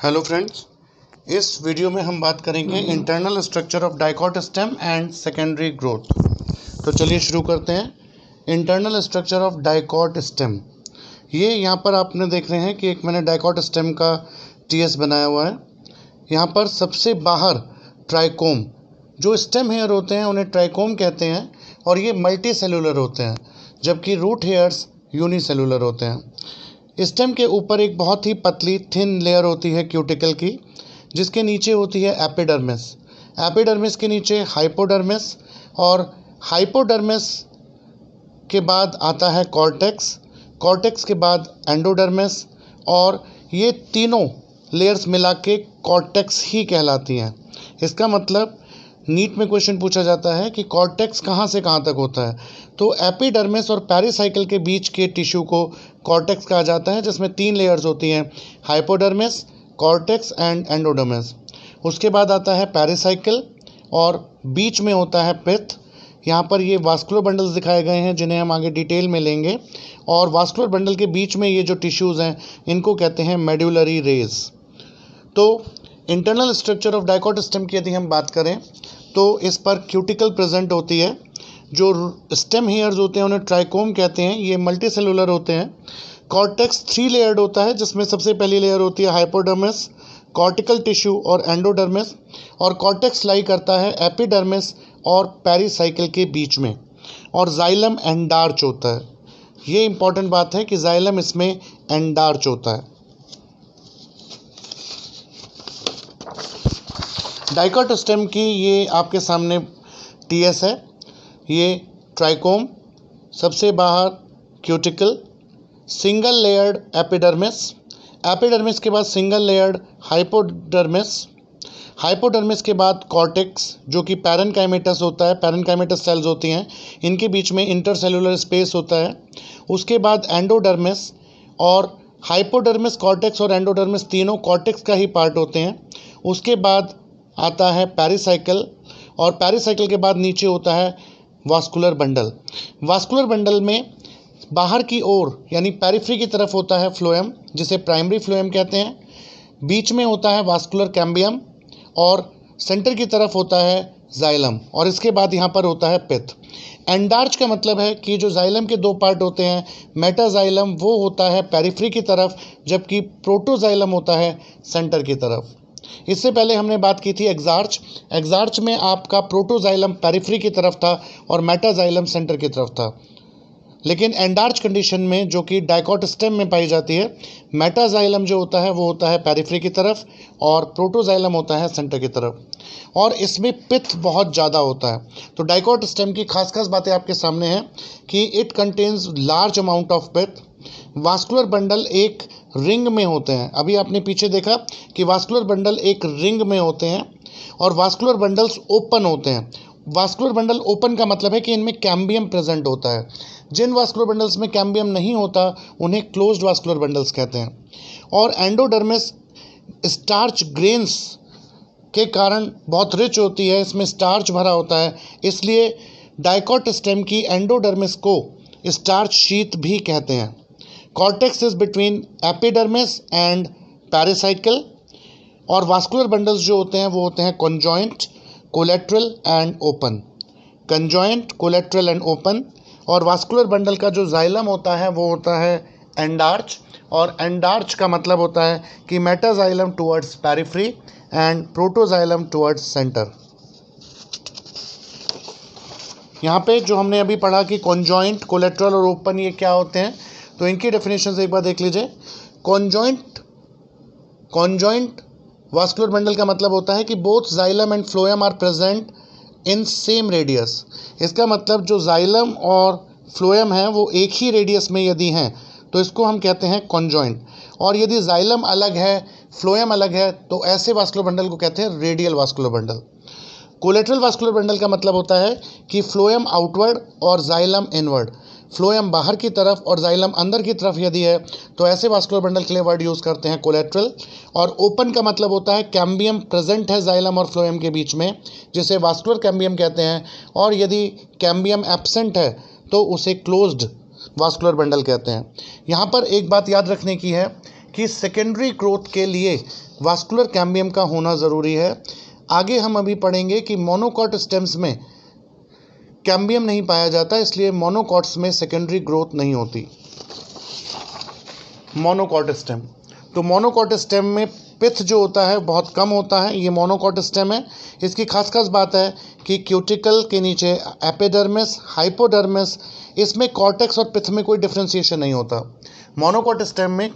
Hello friends, इस video में हम बात करेंगे internal structure of dicot stem and secondary growth. तो चलिए शुरू करते हैं। Internal structure of dicot stem, ये यहाँ पर आपने देख रहे हैं कि एक मैंने डाइकॉट स्टेम का टीएस बनाया हुआ है। यहाँ पर सबसे बाहर ट्राइकोम, जो स्टेम हेयर होते हैं उन्हें ट्राइकोम कहते हैं और ये मल्टी सेलुलर होते हैं, जबकि रूट हेयर्स यूनिसेलुलर होते हैं। स्टेम के ऊपर एक बहुत ही पतली थिन लेयर होती है क्यूटिकल की, जिसके नीचे होती है एपिडर्मिस। एपिडर्मिस के नीचे हाइपोडर्मिस और हाइपोडर्मिस के बाद आता है कॉर्टेक्स। कॉर्टेक्स के बाद एंडोडर्मिस और ये तीनों लेयर्स मिला के कॉर्टेक्स ही कहलाती हैं। इसका मतलब नीट में क्वेश्चन पूछा जाता है कि कॉर्टेक्स कहाँ से कहाँ तक होता है, तो एपिडर्मिस और पेरिसाइकिल के बीच के टिश्यू को कॉर्टेक्स कहा जाता है, जिसमें 3 लेयर्स होती हैं, हाइपोडर्मिस, कॉर्टेक्स एंड एंडोडर्मिस। उसके बाद आता है पेरिसाइकिल और बीच में होता है पिथ। यहाँ पर ये वास्कुलर बंडल्स दिखाए गए हैं जिन्हें हम आगे डिटेल में लेंगे, और वास्कुलर बंडल के बीच में ये जो टिश्यूज़ हैं इनको कहते हैं मेड्यूलरी रेज। तो internal structure of dicot stem की यदि हम बात करें तो इस पर क्यूटिकल प्रेजेंट होती है। जो स्टेम हेयर्स होते हैं उन्हें ट्राइकोम कहते हैं, ये मल्टी सेलुलर होते हैं। कॉर्टेक्स 3 लेयर्ड होता है, जिसमें सबसे पहली लेयर होती है हाइपोडर्मिस, कॉर्टिकल टिश्यू और एंडोडर्मिस, और कॉर्टेक्स लाई करता है एपिडर्मिस और पेरिसाइकिल के बीच में, और जाइलम एंडार्च होता है। ये इंपॉर्टेंट बात है कि जाइलम इसमें एंडार्च होता है। डाइकॉट स्टेम की ये आपके सामने टीएस है। ये ट्राइकोम, सबसे बाहर cuticle, single layered epidermis, epidermis के बाद सिंगल लेयर्ड हाइपोडर्मिस, हाइपोडर्मिस के बाद कॉर्टेक्स जो कि पैरेनकाइमेटस होता है, पैरेनकाइमेटस सेल्स होती हैं, इनके बीच में इंटरसेलुलर स्पेस होता है। उसके बाद एंडोडर्मिस, और हाइपोडर्मिस, कॉर्टेक्स और एंडोडर्मिस तीनों कॉर्टेक्स का ही पार्ट होते हैं। उसके बाद आता है पेरिसाइकिल, और पेरिसाइकिल के बाद नीचे होता है वास्कुलर बंडल। वास्कुलर बंडल में बाहर की ओर यानी पेरिफेरी की तरफ होता है फ्लोएम, जिसे प्राइमरी फ्लोएम कहते हैं। बीच में होता है वास्कुलर कैम्बियम और सेंटर की तरफ होता है जाइलम, और इसके बाद यहाँ पर होता है पिथ। एंडार्च का मतलब है कि जो जाइलम के 2 पार्ट होते हैं, मेटाजाइलम वो होता है पेरिफेरी की तरफ, जबकि प्रोटोजाइलम होता है सेंटर की तरफ। इससे पहले हमने बात की थी एक्सार्च। एक्सार्च में आपका प्रोटोजाइलम पेरिफेरी की तरफ था और मेटाजाइलम सेंटर की तरफ था। लेकिन एंडार्च कंडीशन में, जो कि डाइकॉट स्टेम में पाई जाती है, मेटाजाइलम जो होता है वो होता है पेरिफेरी की तरफ और प्रोटोजाइलम होता है सेंटर की तरफ, और इसमें पिथ बहुत ज़्यादा होता है। तो डाइकॉट स्टेम की खास बातें आपके सामने हैं कि it contains large amount of pith. Vascular bundle एक रिंग में होते हैं। अभी आपने पीछे देखा कि वास्कुलर बंडल एक रिंग में होते हैं, और वास्कुलर बंडल्स ओपन होते हैं। वास्कुलर बंडल ओपन का मतलब है कि इनमें कैम्बियम प्रेजेंट होता है। जिन वास्कुलर बंडल्स में कैम्बियम नहीं होता उन्हें क्लोज्ड वास्कुलर बंडल्स कहते हैं। और एंडोडर्मिस स्टार्च ग्रेन्स के कारण बहुत रिच होती है, इसमें स्टार्च भरा होता है, इसलिए डाइकॉट स्टेम की एंडोडर्मिस को स्टार्च शीथ भी कहते हैं। Cortex is between epidermis and pericycle, और वास्कुलर बंडल्स जो होते हैं वो होते हैं conjoint, collateral and open. Conjoint, collateral and open. और वास्कुलर बंडल का जो जाइलम होता है वो होता है एंडार्च, और एंडार्च का मतलब होता है कि metaxylem towards periphery and protoxylem towards centre. यहाँ पे जो हमने अभी पढ़ा कि कॉन्जॉइंट, कोलेट्रल और ओपन ये क्या होते हैं, तो इनकी डेफिनेशन एक बार देख लीजिए। कॉन्जॉइंट वास्कुलर बंडल का मतलब होता है कि both xylem and phloem are present in same radius. इसका मतलब जो जाइलम और फ्लोएम है वो एक ही रेडियस में यदि हैं तो इसको हम कहते हैं कॉन्जॉइंट, और यदि जाइलम अलग है, फ्लोएम अलग है, तो ऐसे वास्कुलर बंडल को कहते हैं radial vascular bundle. Collateral vascular bundle का मतलब होता है कि फ्लोएम आउटवर्ड और जाइलम इनवर्ड। फ्लोएम बाहर की तरफ और जाइलम अंदर की तरफ यदि है तो ऐसे वास्कुलर बंडल के लिए वर्ड यूज़ करते हैं कोलेट्रल। और ओपन का मतलब होता है कैम्बियम प्रेजेंट है जाइलम और फ्लोएम के बीच में, जिसे वास्कुलर कैम्बियम कहते हैं, और यदि कैम्बियम एब्सेंट है तो उसे क्लोज्ड वास्कुलर बंडल कहते हैं। यहाँ पर एक बात याद रखने की है कि सेकेंडरी ग्रोथ के लिए वास्कुलर कैम्बियम का होना ज़रूरी है। आगे हम अभी पढ़ेंगे कि मोनोकॉट स्टेम्स में कैम्बियम नहीं पाया जाता, इसलिए मोनोकॉट्स में सेकेंडरी ग्रोथ नहीं होती। मोनोकॉट स्टेम, तो मोनोकॉट स्टेम में पिथ जो होता है बहुत कम होता है, ये मोनोकॉट स्टेम है। इसकी खास बात है कि क्यूटिकल के नीचे एपिडर्मिस, हाइपोडर्मिस, इसमें कॉर्टेक्स और पिथ में कोई डिफ्रेंशिएशन नहीं होता। मोनोकॉट स्टेम में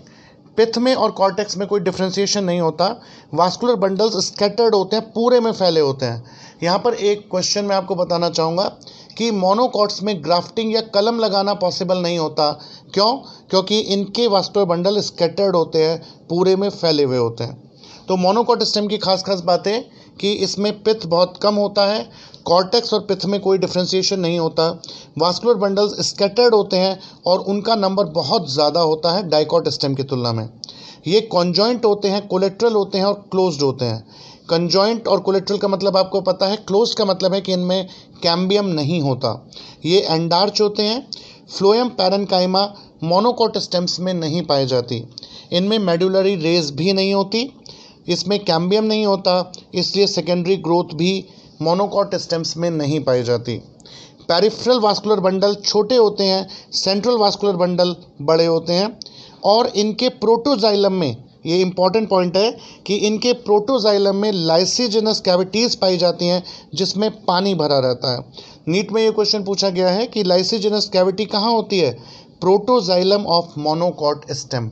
पिथ में और कॉर्टेक्स में कोई डिफ्रेंशिएशन नहीं होता। वास्कुलर बंडल्स स्कैटर्ड होते हैं, पूरे में फैले होते हैं। यहाँ पर एक क्वेश्चन मैं आपको बताना चाहूँगा कि मोनोकॉट्स में ग्राफ्टिंग या कलम लगाना पॉसिबल नहीं होता। क्यों? क्योंकि इनके वास्कुलर बंडल स्कैटर्ड होते हैं, पूरे में फैले हुए होते हैं। तो मोनोकॉट स्टेम की खास बातें कि इसमें पिथ बहुत कम होता है, कॉर्टेक्स और पिथ में कोई डिफ्रेंशिएशन नहीं होता, वास्कुलर बंडल्स स्कैटर्ड होते हैं और उनका नंबर बहुत ज़्यादा होता है डाइकॉट स्टेम की तुलना में। ये कॉन्जॉइंट होते हैं, कोलेट्रल होते हैं और क्लोज्ड होते हैं। कंजॉइंट और कोलेट्रल का मतलब आपको पता है, क्लोज का मतलब है कि इनमें कैम्बियम नहीं होता। ये एंडार्च होते हैं। फ्लोएम पैरेन्काइमा मोनोकॉट स्टेम्स में नहीं पाई जाती। इनमें मेडुलरी रेज भी नहीं होती, इसमें कैम्बियम नहीं होता, इसलिए सेकेंडरी ग्रोथ भी मोनोकॉट स्टेम्स में नहीं पाई जाती। पेरिफेरल वास्कुलर बंडल छोटे होते हैं, सेंट्रल वास्कुलर बंडल बड़े होते हैं और इनके प्रोटोजाइलम में, ये इंपॉर्टेंट पॉइंट है कि इनके प्रोटोजाइलम में लाइसिजिनस कैविटीज़ पाई जाती हैं जिसमें पानी भरा रहता है। नीट में ये क्वेश्चन पूछा गया है कि लाइसिजिनस कैविटी कहाँ होती है? Protoxylem of monocot stem.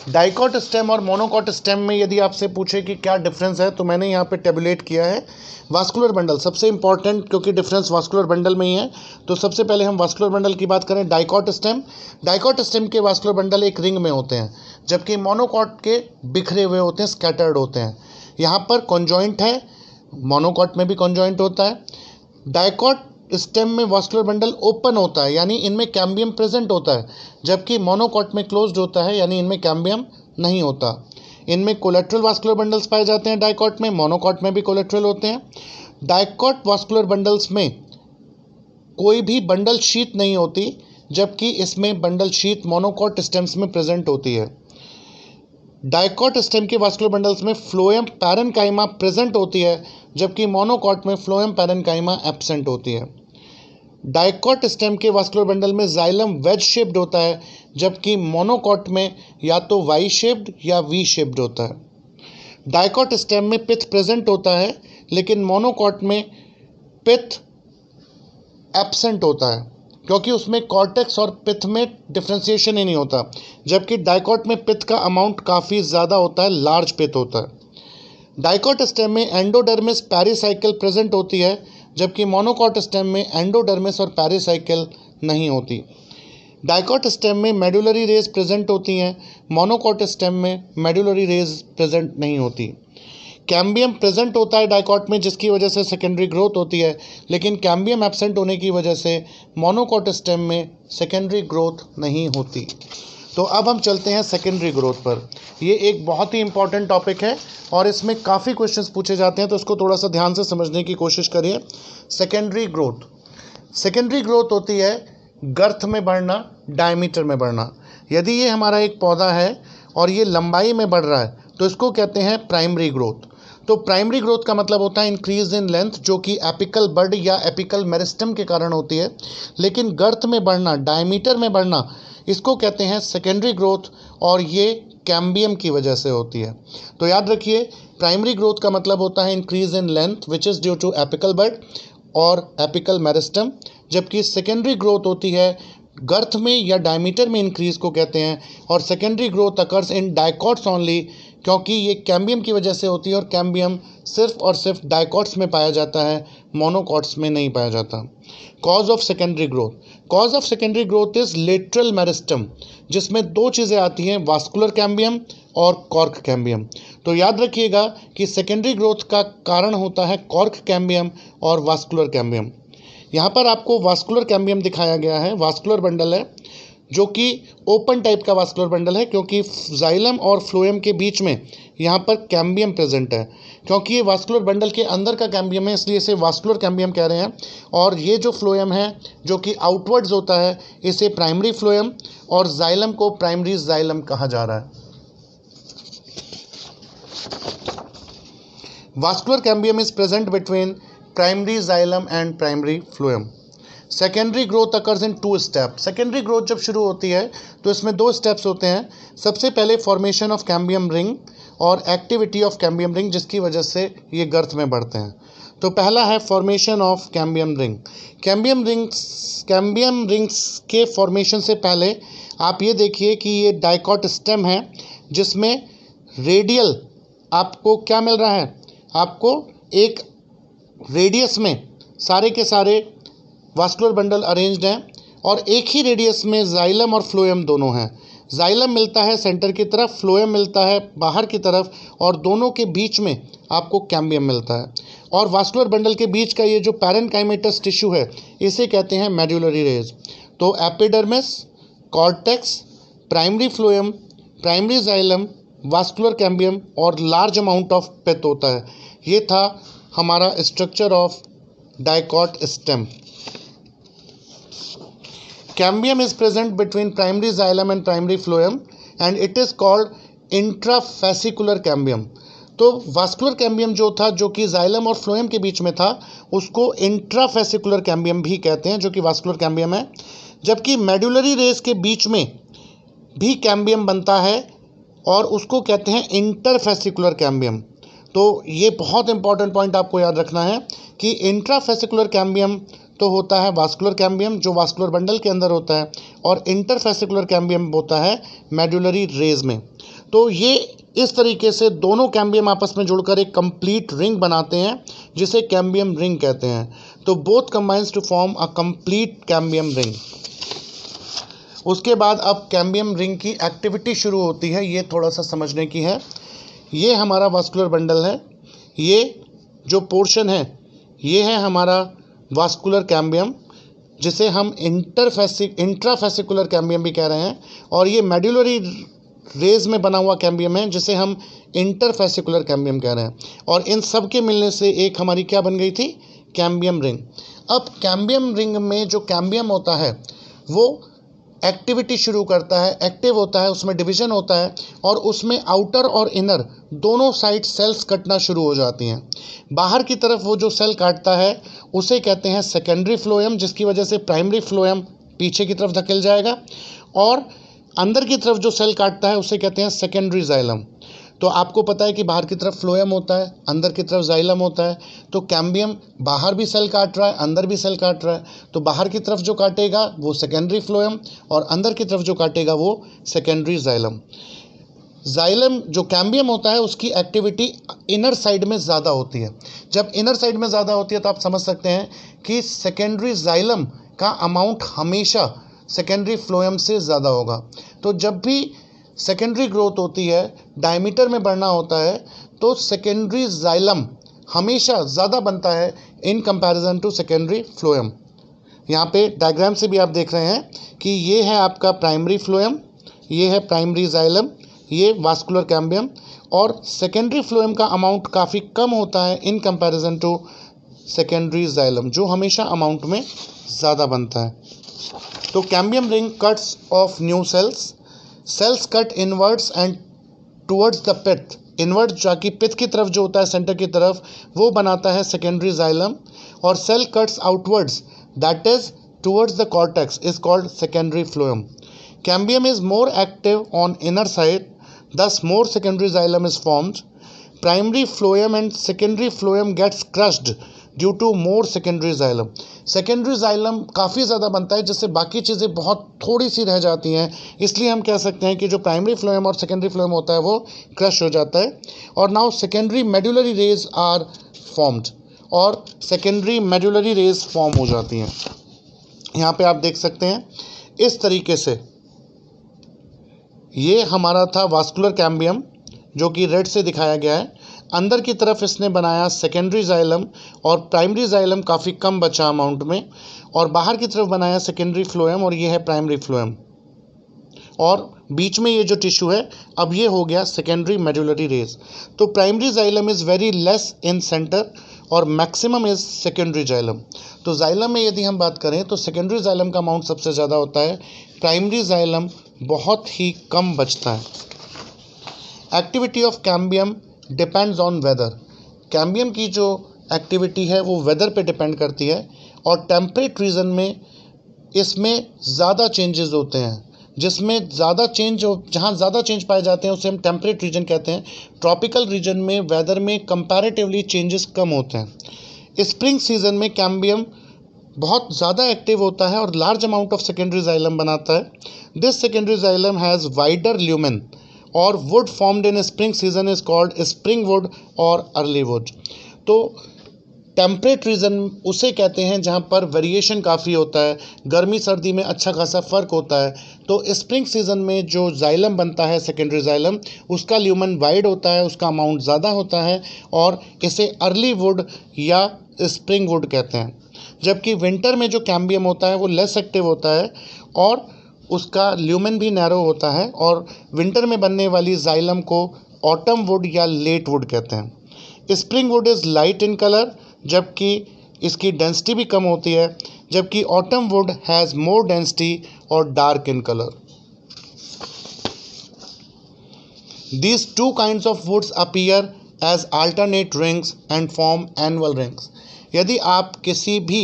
Dicot stem और मोनोकॉट स्टेम में यदि आपसे पूछे कि क्या डिफरेंस है, तो मैंने यहाँ पे टेबुलेट किया है। वास्कुलर बंडल सबसे इंपॉर्टेंट, क्योंकि डिफरेंस वास्कुलर बंडल में ही है, तो सबसे पहले हम वास्कुलर बंडल की बात करें। डाइकॉट स्टेम, डाइकॉट स्टेम के वास्कुलर बंडल एक रिंग में होते हैं, जबकि मोनोकॉट के बिखरे हुए होते हैं, स्कैटर्ड होते हैं। यहाँ पर कॉन्जॉइंट है, मोनोकॉट में भी कॉन्जॉइंट होता है। डाइकॉट स्टेम में वास्कुलर बंडल ओपन होता है, यानी इनमें कैम्बियम प्रेजेंट होता है, जबकि मोनोकॉट में क्लोज्ड होता है, यानी इनमें कैम्बियम नहीं होता। इनमें कोलेट्रल वास्कुलर बंडल्स पाए जाते हैं डाइकॉट में, मोनोकॉट में भी कोलेट्रल होते हैं। डाइकॉट वास्कुलर बंडल्स में कोई भी बंडल शीथ नहीं होती, जबकि इसमें बंडल शीथ मोनोकॉट स्टेम्स में प्रेजेंट होती है। डाइकॉट स्टेम के वास्कुलर बंडल्स में फ्लोएम पैरेन्काइमा प्रेजेंट होती है, जबकि मोनोकॉट में फ्लोएम पैरेन्काइमा एब्सेंट होती है। डाइकॉट स्टेम के वास्कुलर बंडल में जाइलम वेज शेप्ड होता है, जबकि मोनोकॉट में या तो वाई शेप्ड या वी शेप्ड होता है। डाइकॉट स्टेम में पिथ प्रेजेंट होता है, लेकिन मोनोकॉट में पिथ एब्सेंट होता है, क्योंकि उसमें कॉर्टेक्स और पिथ में डिफ्रेंशिएशन ही नहीं होता, जबकि डाइकॉट में पिथ का अमाउंट काफ़ी ज़्यादा होता है, लार्ज पिथ होता है। डाइकॉट स्टेम में एंडोडर्मिस पेरिसाइकिल प्रेजेंट होती है, जबकि मोनोकॉट स्टेम में एंडोडर्मिस और पेरिसाइकिल नहीं होती। डाइकॉट स्टेम में मेडुलरी रेज प्रेजेंट होती हैं, मोनोकॉट स्टेम में मेडुलरी रेज प्रेजेंट नहीं होती। कैम्बियम प्रेजेंट होता है डाइकॉट में, जिसकी वजह से सेकेंडरी ग्रोथ होती है, लेकिन कैम्बियम एब्सेंट होने की वजह से मोनोकॉट स्टेम में सेकेंडरी ग्रोथ नहीं होती। तो अब हम चलते हैं सेकेंडरी ग्रोथ पर। ये एक बहुत ही इंपॉर्टेंट टॉपिक है और इसमें काफ़ी क्वेश्चंस पूछे जाते हैं, तो इसको थोड़ा सा ध्यान से समझने की कोशिश करिए। सेकेंडरी ग्रोथ, सेकेंडरी ग्रोथ होती है गर्थ में बढ़ना, डायमीटर में बढ़ना। यदि ये हमारा एक पौधा है और ये लंबाई में बढ़ रहा है, तो इसको कहते हैं प्राइमरी ग्रोथ। तो प्राइमरी ग्रोथ का मतलब होता है इंक्रीज इन लेंथ, जो कि एपिकल बड या एपिकल मेरिस्टम के कारण होती है। लेकिन गर्थ में बढ़ना, डायमीटर में बढ़ना, इसको कहते हैं सेकेंडरी ग्रोथ, और ये कैम्बियम की वजह से होती है। तो याद रखिए, प्राइमरी ग्रोथ का मतलब होता है increase in length which is due to apical bud और एपिकल मेरिस्टम, जबकि सेकेंडरी ग्रोथ होती है गर्थ में या डायमीटर में इंक्रीज को कहते हैं। और secondary growth occurs in dicots only, क्योंकि ये कैम्बियम की वजह से होती है, और कैम्बियम सिर्फ और सिर्फ डाइकॉट्स में पाया जाता है, मोनोकॉट्स में नहीं पाया जाता। Cause of secondary growth, cause of secondary growth is lateral meristem, जिसमें दो चीज़ें आती हैं, वास्कुलर कैम्बियम और कॉर्क कैम्बियम। तो याद रखिएगा कि सेकेंडरी ग्रोथ का कारण होता है कॉर्क कैम्बियम और वास्कुलर कैम्बियम। यहाँ पर आपको वास्कुलर कैम्बियम दिखाया गया है, वास्कुलर बंडल है, जो कि ओपन टाइप का वास्कुलर बंडल है, क्योंकि जाइलम और फ्लोएम के बीच में यहाँ पर कैम्बियम प्रेजेंट है। क्योंकि ये वास्कुलर बंडल के अंदर का कैम्बियम है, इसलिए इसे वास्कुलर कैम्बियम कह रहे हैं। और ये जो फ्लोएम है जो कि आउटवर्ड्स होता है, इसे प्राइमरी फ्लोएम, और जाइलम को प्राइमरी जाइलम कहा जा रहा है। Vascular cambium is present between primary xylem and primary phloem. Secondary growth occurs in 2 step. Secondary growth जब शुरू होती है तो इसमें 2 स्टेप्स होते हैं। सबसे पहले फॉर्मेशन ऑफ कैम्बियम रिंग और एक्टिविटी ऑफ कैम्बियम रिंग, जिसकी वजह से ये गर्थ में बढ़ते हैं। तो पहला है formation of cambium ring. Cambium rings के फॉर्मेशन से पहले आप ये देखिए कि ये डाइकॉट स्टेम है, जिसमें रेडियल आपको क्या मिल रहा है, आपको एक रेडियस में सारे के सारे वास्कुलर बंडल अरेंज्ड हैं, और एक ही रेडियस में जाइलम और फ्लोएम दोनों हैं। जाइलम मिलता है सेंटर की तरफ, फ्लोएम मिलता है बाहर की तरफ, और दोनों के बीच में आपको कैम्बियम मिलता है। और वास्कुलर बंडल के बीच का ये जो पैरेन्काइमेटस टिश्यू है, इसे कहते हैं मेड्युलरी रेज। तो epidermis, cortex, primary phloem, primary xylem, vascular cambium और लार्ज अमाउंट ऑफ पिथ होता है। ये था हमारा structure of dicot stem. Cambium is present between primary xylem and primary phloem and it is called intrafascicular cambium। तो vascular cambium जो था, जो कि जाइलम और फ्लोएम के बीच में था, उसको इंट्राफेसिकुलर कैम्बियम भी कहते हैं, जो कि वास्कुलर कैम्बियम है। जबकि मेडुलरी रेस के बीच में भी कैम्बियम बनता है और उसको कहते हैं इंटरफेसिकुलर कैम्बियम। तो ये बहुत इंपॉर्टेंट पॉइंट आपको याद रखना है कि इंट्राफेसिकुलर कैम्बियम तो होता है वास्कुलर कैम्बियम, जो वास्कुलर बंडल के अंदर होता है, और इंटरफेसिकुलर कैम्बियम होता है मेडुलरी रेज में। तो ये इस तरीके से दोनों कैम्बियम आपस में जुड़कर एक कंप्लीट रिंग बनाते हैं, जिसे कैम्बियम रिंग कहते हैं। तो both combines to form a complete cambium ring. उसके बाद अब कैम्बियम रिंग की एक्टिविटी शुरू होती है, ये थोड़ा सा समझने की है। ये हमारा वास्कुलर बंडल है, ये जो पोर्शन है ये है हमारा वास्कुलर कैम्बियम, जिसे हम इंट्राफेसिकुलर कैम्बियम भी कह रहे हैं, और ये मेडुलरी रेज में बना हुआ कैम्बियम है, जिसे हम इंटरफेसिकुलर कैम्बियम कह रहे हैं। और इन सब के मिलने से एक हमारी क्या बन गई थी, कैम्बियम रिंग। अब कैम्बियम रिंग में जो कैम्बियम होता है वो एक्टिविटी शुरू करता है, एक्टिव होता है, उसमें डिवीजन होता है, और उसमें आउटर और इनर दोनों साइड सेल्स कटना शुरू हो जाती हैं। बाहर की तरफ वो जो सेल काटता है उसे कहते हैं सेकेंडरी फ्लोएम, जिसकी वजह से प्राइमरी फ्लोएम पीछे की तरफ धकेल जाएगा, और अंदर की तरफ जो सेल काटता है उसे कहते हैं सेकेंडरी जाइलम। तो आपको पता है कि बाहर की तरफ फ्लोएम होता है, अंदर की तरफ जाइलम होता है। तो कैम्बियम बाहर भी सेल काट रहा है, अंदर भी सेल काट रहा है। तो बाहर की तरफ जो काटेगा वो सेकेंडरी फ्लोएम, और अंदर की तरफ जो काटेगा वो सेकेंडरी जाइलम। जाइलम जो कैम्बियम होता है उसकी एक्टिविटी इनर साइड में ज़्यादा होती है। जब इनर साइड में ज़्यादा होती है तो आप समझ सकते हैं कि सेकेंडरी जाइलम का अमाउंट हमेशा सेकेंडरी फ्लोएम से ज़्यादा होगा। तो जब भी सेकेंडरी ग्रोथ होती है, डायमीटर में बढ़ना होता है, तो सेकेंडरी जाइलम हमेशा ज़्यादा बनता है in comparison to secondary phloem. यहाँ पे डायग्राम से भी आप देख रहे हैं कि ये है आपका प्राइमरी फ्लोएम, ये है प्राइमरी जाइलम, ये वास्कुलर कैम्बियम, और सेकेंडरी फ्लोएम का अमाउंट काफ़ी कम होता है in comparison to secondary xylem, जो हमेशा अमाउंट में ज़्यादा बनता है। तो cambium ring cuts off new cells cut inwards and towards the pith. Inward जाकि पिथ की तरफ जो होता है, सेंटर की तरफ, वो बनाता है सेकेंडरी जाइलम, और cell cuts outwards that is towards the cortex is called secondary phloem. Cambium is more active on inner side, thus more secondary xylem is formed. Primary phloem and secondary phloem gets crushed due to more secondary xylem. Secondary xylem काफ़ी ज़्यादा बनता है, जिससे बाकी चीज़ें बहुत थोड़ी सी रह जाती हैं। इसलिए हम कह सकते हैं कि जो प्राइमरी फ्लोएम और सेकेंडरी फ्लोएम होता है वो क्रश हो जाता है। और now secondary medullary rays are formed, और सेकेंडरी मेडुलरी रेज फॉर्म हो जाती हैं। यहाँ पे आप देख सकते हैं इस तरीके से। ये हमारा था वास्कुलर कैम्बियम, जो कि रेड से दिखाया गया है। अंदर की तरफ इसने बनाया सेकेंडरी जाइलम, और प्राइमरी जाइलम काफ़ी कम बचा अमाउंट में, और बाहर की तरफ बनाया सेकेंडरी फ्लोएम, और ये है प्राइमरी फ्लोएम। और बीच में ये जो टिश्यू है अब ये हो गया सेकेंडरी मेडुलरी रेज। तो primary xylem is very less in centre और मैक्सिमम इज सेकेंडरी जाइलम। तो जाइलम में यदि हम बात करें तो सेकेंडरी जाइलम का अमाउंट सबसे ज़्यादा होता है, प्राइमरी जाइलम बहुत ही कम बचता है। Activity of cambium depends on whether. Cambium की जो एक्टिविटी है वो वेदर पे डिपेंड करती है और टेम्परेट रीजन में इसमें ज़्यादा चेंजेस होते हैं, जिसमें ज़्यादा चेंज हो, जहाँ ज़्यादा चेंज पाए जाते हैं उसे हम टेम्परेट रीजन कहते हैं। ट्रॉपिकल रीजन में वेदर में कंपैरेटिवली चेंजेस कम होते हैं। स्प्रिंग सीजन में कैम्बियम बहुत ज़्यादा एक्टिव होता है और large amount of secondary xylem बनाता है। This secondary xylem has wider lumen और wood formed in spring season is called spring wood और अर्ली वुड। तो टेम्परेट रीजन उसे कहते हैं जहाँ पर वेरिएशन काफ़ी होता है, गर्मी सर्दी में अच्छा खासा फ़र्क होता है। तो स्प्रिंग सीजन में जो जाइलम बनता है सेकेंडरी जाइलम, उसका ल्यूमन वाइड होता है, उसका अमाउंट ज़्यादा होता है और इसे अर्ली वुड या स्प्रिंग वुड कहते हैं। जबकि विंटर में जो कैम्बियम होता है वो लेस एक्टिव होता है और उसका ल्यूमेन भी नैरो होता है और विंटर में बनने वाली जाइलम को ऑटम वुड या लेट वुड कहते हैं। Spring wood is light in colour, जबकि इसकी डेंसिटी भी कम होती है, जबकि autumn wood has more density और dark in colour. These two kinds of woods appear as alternate rings and form annual rings. यदि आप किसी भी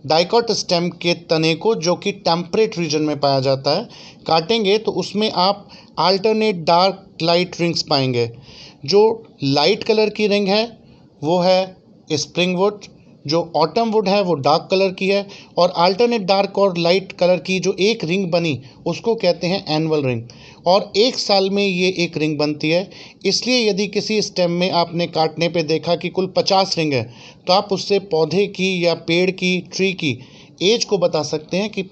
डाइकॉट स्टेम के तने को, जो कि टेम्परेट रीजन में पाया जाता है, काटेंगे तो उसमें आप अल्टरनेट डार्क लाइट रिंग्स पाएंगे। जो लाइट कलर की रिंग है वो है स्प्रिंग वुड, जो ऑटम वुड है वो डार्क कलर की है और अल्टरनेट डार्क और लाइट कलर की जो एक रिंग बनी उसको कहते हैं एनुअल रिंग और एक साल में ये एक रिंग बनती है। इसलिए यदि किसी स्टेम में आपने काटने पे देखा कि कुल 50 रिंग है तो आप उससे पौधे की या पेड़ की, ट्री की एज को बता सकते हैं कि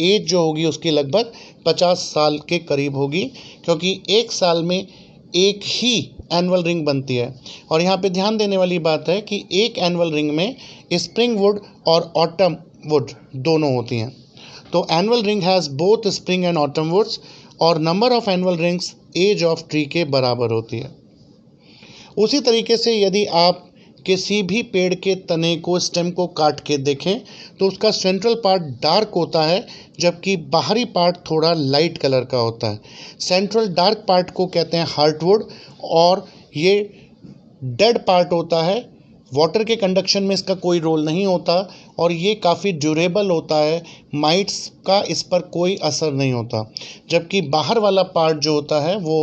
एज जो होगी उसकी लगभग 50 साल के करीब होगी, क्योंकि एक साल में एक ही एनुअल रिंग बनती है। और यहाँ पे ध्यान देने वाली बात है कि एक एनुअल रिंग में स्प्रिंग वुड और ऑटम वुड दोनों होती हैं। तो annual ring has both spring and autumn woods और number of annual rings age of tree के बराबर होती है। उसी तरीके से यदि आप किसी भी पेड़ के तने को, स्टेम को काट के देखें तो उसका सेंट्रल पार्ट डार्क होता है, जबकि बाहरी पार्ट थोड़ा लाइट कलर का होता है। सेंट्रल डार्क पार्ट को कहते हैं हार्टवुड और ये डेड पार्ट होता है। वाटर के कंडक्शन में इसका कोई रोल नहीं होता और ये काफ़ी ड्यूरेबल होता है, माइट्स का इस पर कोई असर नहीं होता। जबकि बाहर वाला पार्ट जो होता है वो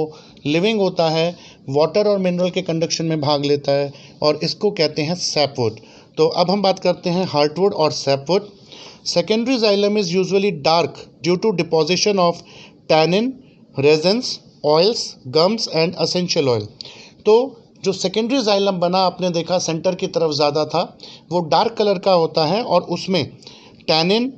लिविंग होता है, वाटर और मिनरल के कंडक्शन में भाग लेता है और इसको कहते हैं सैपवुड। तो अब हम बात करते हैं हार्टवुड और sapwood. Secondary xylem is usually dark due to deposition of tannin, resins, oils, gums and essential oil. तो जो सेकेंडरी जाइलम बना आपने देखा सेंटर की तरफ ज़्यादा था, वो डार्क कलर का होता है और उसमें टैनिन,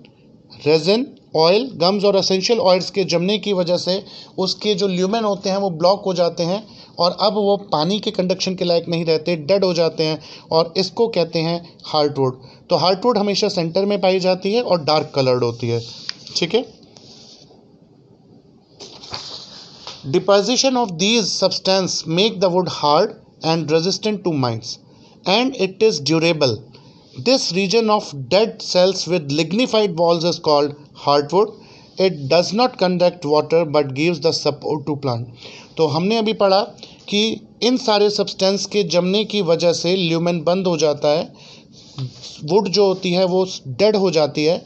रेजिन, ऑयल, गम्स और एसेंशियल ऑयल्स के जमने की वजह से उसके जो ल्यूमेन होते हैं वो ब्लॉक हो जाते हैं और अब वो पानी के कंडक्शन के लायक नहीं रहते, डेड हो जाते हैं और इसको कहते हैं हार्टवुड। तो हार्टवुड हमेशा सेंटर में पाई जाती है और डार्क कलर्ड होती है। ठीक है। Deposition of these substances make the wood hard and resistant to mites, and it is durable. This region of dead cells with lignified walls is called heartwood. It does not conduct water but gives the support to plant. तो हमने अभी पढ़ा कि इन सारे substance के जमने की वजह से ल्यूमेन बंद हो जाता है, वुड जो होती है वो डेड हो जाती है,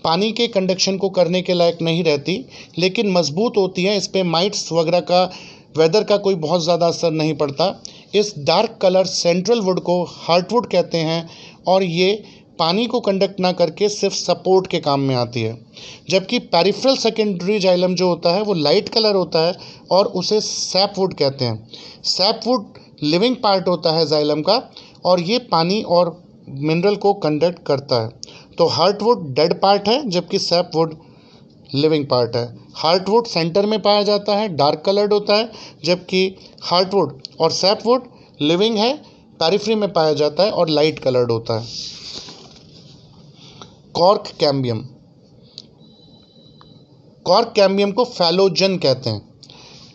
पानी के कंडक्शन को करने के लायक नहीं रहती, लेकिन मजबूत होती है, इस पर माइट्स वगैरह का, वेदर का कोई बहुत ज़्यादा असर नहीं पड़ता। इस डार्क कलर सेंट्रल वुड को हार्टवुड कहते हैं और ये पानी को कंडक्ट ना करके सिर्फ सपोर्ट के काम में आती है। जबकि पेरिफेरल सेकेंडरी जाइलम जो होता है वो लाइट कलर होता है और उसे सैपवुड कहते हैं। सैपवुड लिविंग पार्ट होता है जाइलम का और ये पानी और मिनरल को कंडक्ट करता है। तो हार्टवुड डेड पार्ट है जबकि सैपवुड लिविंग पार्ट है। हार्टवुड सेंटर में पाया जाता है, डार्क कलर्ड होता है, जबकि हार्टवुड और सैपवुड लिविंग है, पेरिफेरी में पाया जाता है और लाइट कलर्ड होता है। Cork cambium. कॉर्क कैम्बियम को फैलोजन कहते हैं।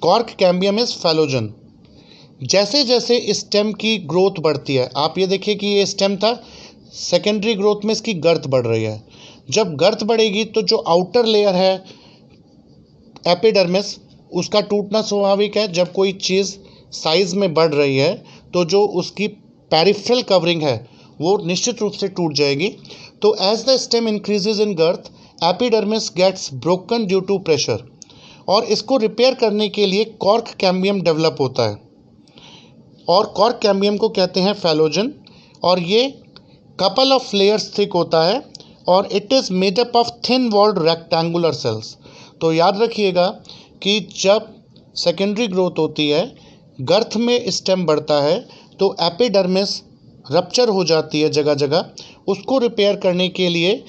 Cork cambium is phellogen. जैसे जैसे स्टेम की ग्रोथ बढ़ती है, आप ये देखिए कि ये स्टेम था, सेकेंडरी ग्रोथ में इसकी गर्थ बढ़ रही है। जब गर्थ बढ़ेगी तो जो आउटर लेयर है एपिडर्मिस, उसका टूटना स्वाभाविक है। जब कोई चीज़ साइज में बढ़ रही है तो जो उसकी पेरिफेरल कवरिंग है वो निश्चित रूप से टूट जाएगी। तो as the stem increases in girth, epidermis gets broken due to pressure, और इसको रिपेयर करने के लिए कॉर्क कैम्बियम डेवलप होता है, और कॉर्क कैम्बियम को कहते हैं फैलोजन। और ये कपल ऑफ लेयर्स थिक होता है, और it is made up of thin walled rectangular cells. तो याद रखिएगा कि जब सेकेंडरी ग्रोथ होती है, गर्थ में स्टेम बढ़ता है, तो एपिडर्मिस रप्चर हो जाती है जगह जगह। उसको रिपेयर करने के लिए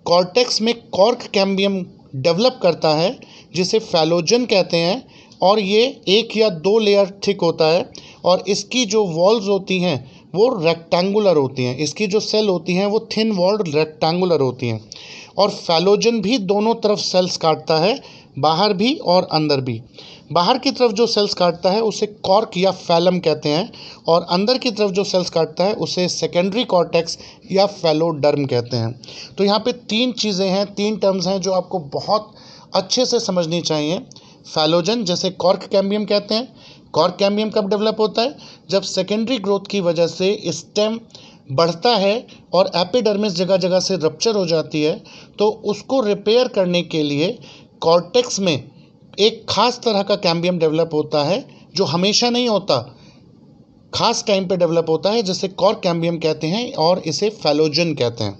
कॉर्टेक्स में कॉर्क कैम्बियम डेवलप करता है, जिसे फैलोजन कहते हैं। और ये 1 या 2 लेयर थिक होता है, और इसकी जो वॉल्स होती हैं वो रेक्टेंगुलर होती हैं। इसकी जो सेल होती हैं वो थिन वॉल्ड रेक्टेंगुलर होती हैं। और फैलोजन भी दोनों तरफ सेल्स काटता है, बाहर भी और अंदर भी। बाहर की तरफ जो सेल्स काटता है उसे कॉर्क या फैलम कहते हैं, और अंदर की तरफ जो सेल्स काटता है उसे सेकेंडरी कॉर्टेक्स या फैलोडर्म कहते हैं। तो यहाँ पे 3 चीज़ें हैं, 3 टर्म्स हैं जो आपको बहुत अच्छे से समझनी चाहिए। फैलोजन, जैसे कॉर्क कैम्बियम कहते हैं। कॉर्क कैम्बियम कब डेवलप होता है? जब सेकेंडरी ग्रोथ की वजह से स्टेम बढ़ता है और एपिडर्मिस जगह जगह से रप्चर हो जाती है, तो उसको रिपेयर करने के लिए कॉर्टेक्स में एक खास तरह का कैम्बियम डेवलप होता है, जो हमेशा नहीं होता, खास टाइम पे डेवलप होता है, जिसे कॉर्क कैम्बियम कहते हैं, और इसे फैलोजन कहते हैं।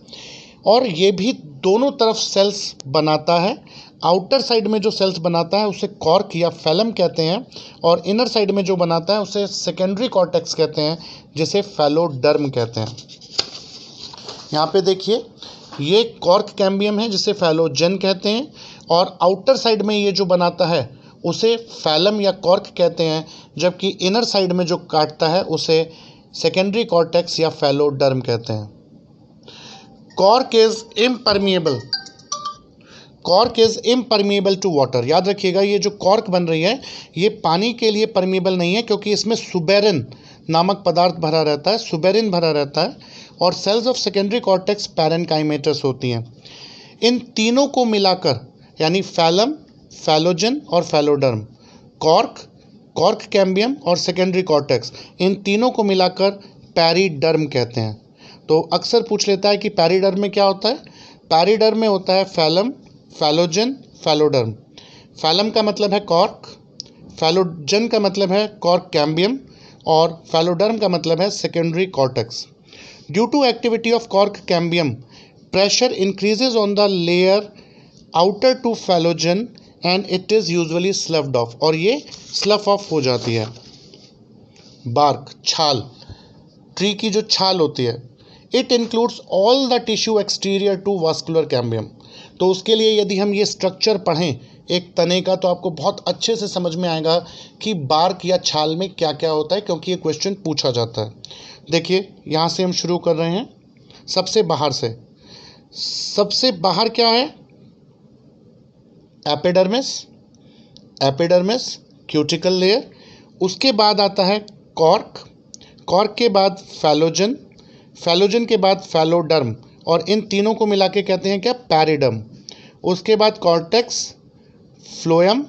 और ये भी दोनों तरफ सेल्स बनाता है। आउटर साइड में जो सेल्स बनाता है उसे कॉर्क या फैलम कहते हैं, और इनर साइड में जो बनाता है उसे सेकेंडरी कॉर्टेक्स कहते हैं, जिसे फैलोडर्म कहते हैं। यहाँ पे देखिए, ये कॉर्क कैम्बियम है जिसे फैलोजन कहते हैं, और आउटर साइड में ये जो बनाता है उसे फैलम या कॉर्क कहते हैं, जबकि इनर साइड में जो काटता है उसे सेकेंडरी कॉर्टेक्स या फैलोडर्म कहते हैं। Cork is impermeable. Cork is impermeable to water. याद रखिएगा, ये जो कॉर्क बन रही है ये पानी के लिए परमिएबल नहीं है, क्योंकि इसमें सुबेरिन नामक पदार्थ भरा रहता है, सुबेरिन भरा रहता है, और sales of secondary cortex parenchymatous होती हैं। इन तीनों को मिलाकर, यानी फैलम, फैलोजन और फैलोडर्म, कॉर्क, कॉर्क कैम्बियम और सेकेंडरी कॉर्टेक्स, इन तीनों को मिलाकर पैरीडर्म कहते हैं। तो अक्सर पूछ लेता है कि पैरीडर्म में क्या होता है? पैरीडर्म में होता है फैलम, फैलोजन, फैलोडर्म। फैलम का मतलब है कॉर्क, फैलोजन का मतलब है कॉर्क कैम्बियम, और फैलोडर्म का मतलब है secondary cortex. Due to activity of cork cambium, pressure increases on the layer outer to phellogen and it is usually sloughed off, और ये स्लफ ऑफ हो जाती है। बार्क, छाल, ट्री की जो छाल होती है, it includes all the tissue exterior to vascular cambium. तो उसके लिए यदि हम ये स्ट्रक्चर पढ़ें एक तने का, तो आपको बहुत अच्छे से समझ में आएगा कि बार्क या छाल में क्या क्या होता है, क्योंकि ये क्वेश्चन पूछा जाता है। देखिए, यहाँ से हम शुरू कर रहे हैं सबसे बाहर से। सबसे बाहर क्या है? Epidermis, epidermis cuticle layer. उसके बाद आता है कॉर्क, कॉर्क के बाद फैलोजन, फैलोजन के बाद फैलोडर्म, और इन तीनों को मिला के कहते हैं क्या? पैरिडर्म। उसके बाद cortex, phloem,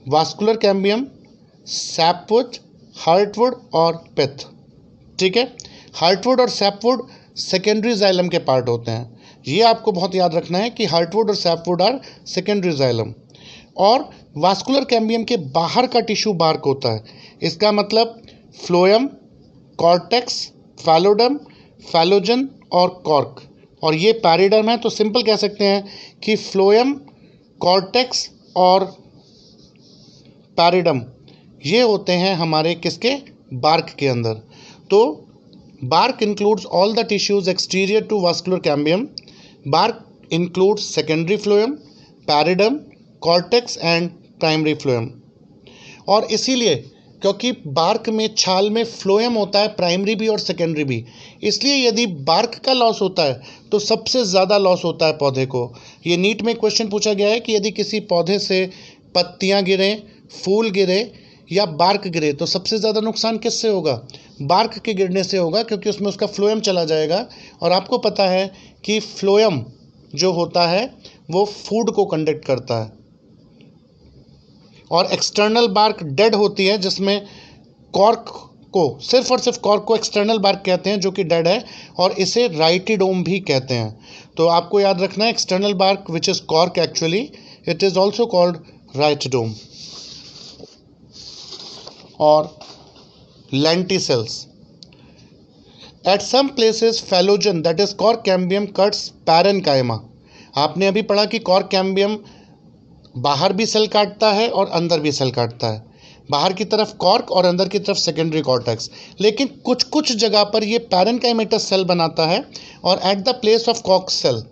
vascular cambium, sapwood, heartwood और पिथ। ठीक है, हार्टवुड और सैपवुड सेकेंडरी जाइलम के पार्ट होते हैं। ये आपको बहुत याद रखना है कि हार्टवुड और सैपवुड आर सेकेंडरी जाइलम। और वास्कुलर कैम्बियम के बाहर का टिश्यू बार्क होता है। इसका मतलब फ्लोएम, कॉर्टेक्स, फैलोडर्म, फैलोजन और कॉर्क, और ये पैरिडर्म है। तो सिंपल कह सकते हैं कि फ्लोएम, कॉर्टेक्स और पैरिडर्म ये होते हैं हमारे किसके? बार्क के अंदर। तो bark includes all the tissues exterior to vascular cambium. Bark includes secondary phloem, periderm, cortex and primary phloem. और इसीलिए क्योंकि बार्क में, छाल में फ्लोएम होता है, प्राइमरी भी और सेकेंडरी भी। इसलिए यदि बार्क का लॉस होता है तो सबसे ज़्यादा लॉस होता है पौधे को। ये नीट में क्वेश्चन पूछा गया है कि यदि किसी पौधे से पत्तियां गिरें, फूल गिरे या बार्क गिरे तो सबसे ज़्यादा नुकसान किससे होगा? बार्क के गिरने से होगा, क्योंकि उसमें उसका फ्लोएम चला जाएगा। और आपको पता है कि फ्लोएम जो होता है वो फूड को कंडक्ट करता है। और एक्सटर्नल बार्क डेड होती है, जिसमें कॉर्क को, सिर्फ और सिर्फ कॉर्क को एक्सटर्नल बार्क कहते हैं जो कि डेड है, और इसे राइटिडोम भी कहते हैं। तो आपको याद रखना है, external bark which is cork, actually it is also called rhytidome. और lenticels, at some places phellogen that is cork cambium cuts parenchyma. आपने अभी पढ़ा कि कॉर्क कैम्बियम बाहर भी सेल काटता है और अंदर भी सेल काटता है। बाहर की तरफ कॉर्क और अंदर की तरफ सेकेंडरी कॉर्टेक्स। लेकिन कुछ कुछ जगह पर ये पैरेन्काइमेटस सेल बनाता है, और at the place of cork cell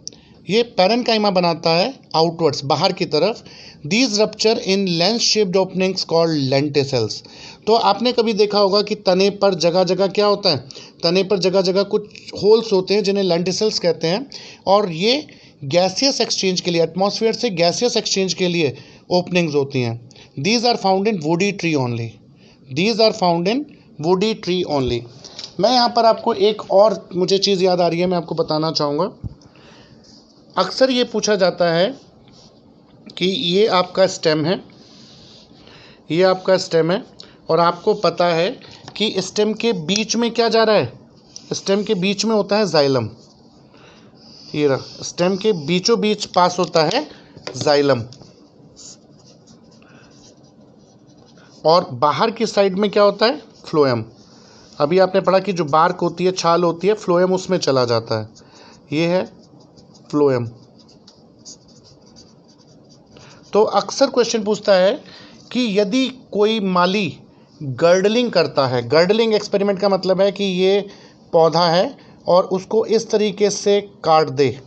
ये पैरेन्काइमा बनाता है आउटवर्ड्स, बाहर की तरफ। These rupture in lens shaped openings called lenticels. तो आपने कभी देखा होगा कि तने पर जगह जगह क्या होता है, तने पर जगह जगह कुछ होल्स होते हैं जिन्हें लेंटिसेल्स कहते हैं, और ये गैसियस एक्सचेंज के लिए, एटमॉस्फेयर से गैसियस एक्सचेंज के लिए ओपनिंग्स होती हैं। These are found in woody tree only, these are found in woody tree only. मैं यहाँ पर आपको एक और मुझे चीज़ याद आ रही है, मैं आपको बताना चाहूँगा। अक्सर ये पूछा जाता है कि ये आपका स्टेम है, ये आपका स्टेम है, और आपको पता है कि स्टेम के बीच में क्या जा रहा है? स्टेम के बीच में होता है जाइलम। ये रहा, स्टेम के बीचों बीच पास होता है जाइलम, और बाहर की साइड में क्या होता है? फ्लोएम। अभी आपने पढ़ा कि जो बार्क होती है, छाल होती है, फ्लोएम उसमें चला जाता है। ये है फ्लोएम। तो अक्सर क्वेश्चन पूछता है कि यदि कोई माली गर्डलिंग करता है, गर्डलिंग एक्सपेरिमेंट का मतलब है कि ये पौधा है और उसको इस तरीके से काट दे,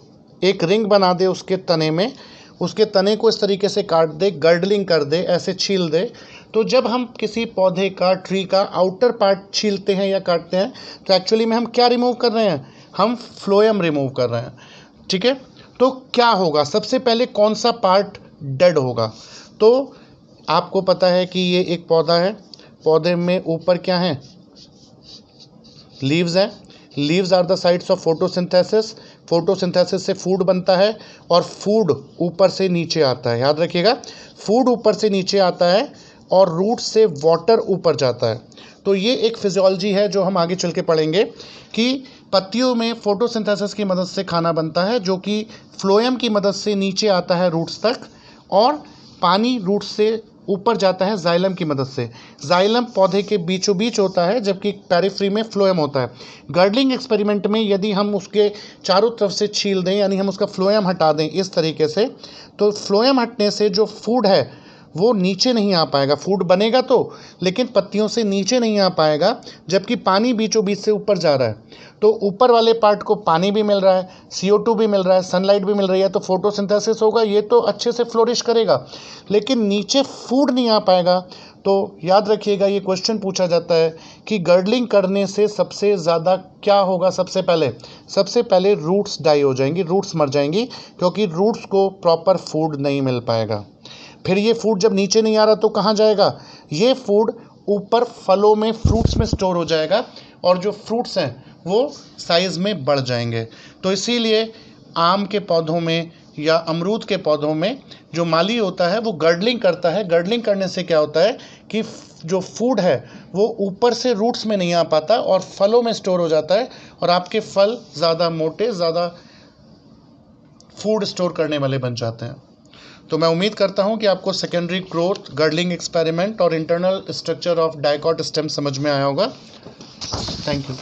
एक रिंग बना दे उसके तने में, उसके तने को इस तरीके से काट दे, गर्डलिंग कर दे, ऐसे छील दे। तो जब हम किसी पौधे का, ट्री का आउटर पार्ट छीलते हैं या काटते हैं तो एक्चुअली में हम क्या रिमूव कर रहे हैं? हम फ्लोएम रिमूव कर रहे हैं। ठीक है, तो क्या होगा? सबसे पहले कौन सा पार्ट डेड होगा? तो आपको पता है कि ये एक पौधा है, पौधे में ऊपर क्या है? लीव्स हैं। Leaves are the sites of photosynthesis. Photosynthesis से फूड बनता है, और फूड ऊपर से नीचे आता है। याद रखिएगा, फूड ऊपर से नीचे आता है और रूट से वाटर ऊपर जाता है। तो ये एक फिजियोलॉजी है जो हम आगे चल के पढ़ेंगे कि पत्तियों में फोटोसिंथेसिस की मदद से खाना बनता है, जो कि फ्लोएम की मदद से नीचे आता है रूट्स तक, और पानी रूट से ऊपर जाता है जाइलम की मदद से। जाइलम पौधे के बीचों बीच होता है, जबकि पेरिफ्री में फ्लोएम होता है। गर्डलिंग एक्सपेरिमेंट में यदि हम उसके चारों तरफ से छील दें, यानी हम उसका फ्लोएम हटा दें इस तरीके से, तो फ्लोएम हटने से जो फूड है वो नीचे नहीं आ पाएगा। फूड बनेगा तो, लेकिन पत्तियों से नीचे नहीं आ पाएगा, जबकि पानी बीचों बीच से ऊपर जा रहा है। तो ऊपर वाले पार्ट को पानी भी मिल रहा है, CO2 भी मिल रहा है, सनलाइट भी मिल रही है, तो फोटोसिंथेसिस होगा, ये तो अच्छे से फ्लोरिश करेगा। लेकिन नीचे फूड नहीं आ पाएगा। तो याद रखिएगा, ये क्वेश्चन पूछा जाता है कि गर्डलिंग करने से सबसे ज़्यादा क्या होगा? सबसे पहले रूट्स डाई हो जाएंगी, रूट्स मर जाएंगी, क्योंकि रूट्स को प्रॉपर फूड नहीं मिल पाएगा। फिर ये फूड जब नीचे नहीं आ रहा तो कहाँ जाएगा? ये फूड ऊपर फलों में, फ्रूट्स में स्टोर हो जाएगा, और जो फ्रूट्स हैं वो साइज़ में बढ़ जाएंगे। तो इसीलिए आम के पौधों में या अमरूद के पौधों में जो माली होता है वो गर्डलिंग करता है। गर्डलिंग करने से क्या होता है कि जो फूड है वो ऊपर से रूट्स में नहीं आ पाता और फलों में स्टोर हो जाता है, और आपके फल ज़्यादा मोटे, ज़्यादा फूड स्टोर करने वाले बन जाते हैं। तो मैं उम्मीद करता हूं कि आपको सेकेंडरी ग्रोथ, गर्डलिंग एक्सपेरिमेंट और internal structure of dicot stem समझ में आया होगा। Thank you.